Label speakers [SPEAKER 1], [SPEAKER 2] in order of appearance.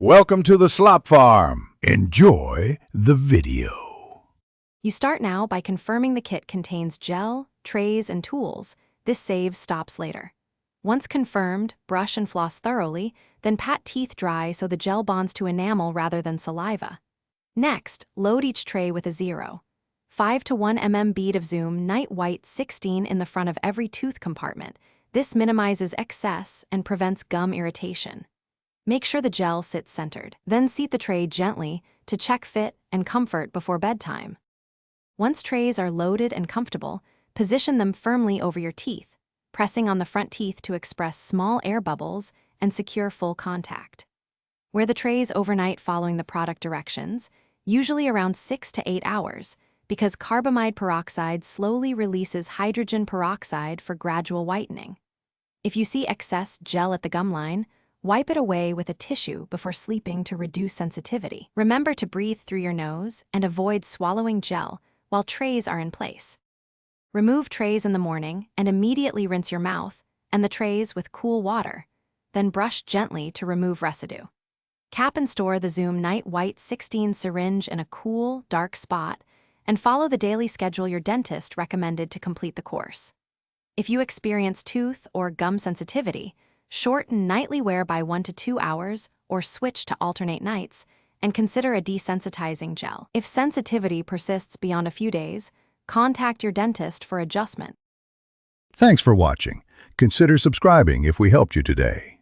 [SPEAKER 1] Welcome to the Slop Farm. Enjoy the video.
[SPEAKER 2] You start now by confirming the kit contains gel, trays, and tools. This saves stops later. Once confirmed, brush and floss thoroughly, then pat teeth dry so the gel bonds to enamel rather than saliva. Next, load each tray with a 0.5 to 1 mm bead of Zoom Nite White 16 in the front of every tooth compartment. This minimizes excess and prevents gum irritation. Make sure the gel sits centered. Then seat the tray gently to check fit and comfort before bedtime. Once trays are loaded and comfortable, position them firmly over your teeth, pressing on the front teeth to express small air bubbles and secure full contact. Wear the trays overnight following the product directions, usually around 6 to 8 hours, because carbamide peroxide slowly releases hydrogen peroxide for gradual whitening. If you see excess gel at the gum line, wipe it away with a tissue before sleeping to reduce sensitivity. Remember to breathe through your nose and avoid swallowing gel while trays are in place. Remove trays in the morning and immediately rinse your mouth and the trays with cool water, then brush gently to remove residue. Cap and store the Zoom Nite White 16 syringe in a cool, dark spot and follow the daily schedule your dentist recommended to complete the course. If you experience tooth or gum sensitivity, shorten nightly wear by 1 to 2 hours or switch to alternate nights and consider a desensitizing gel. If sensitivity persists beyond a few days, contact your dentist for adjustment.
[SPEAKER 1] Thanks for watching. Consider subscribing if we helped you today.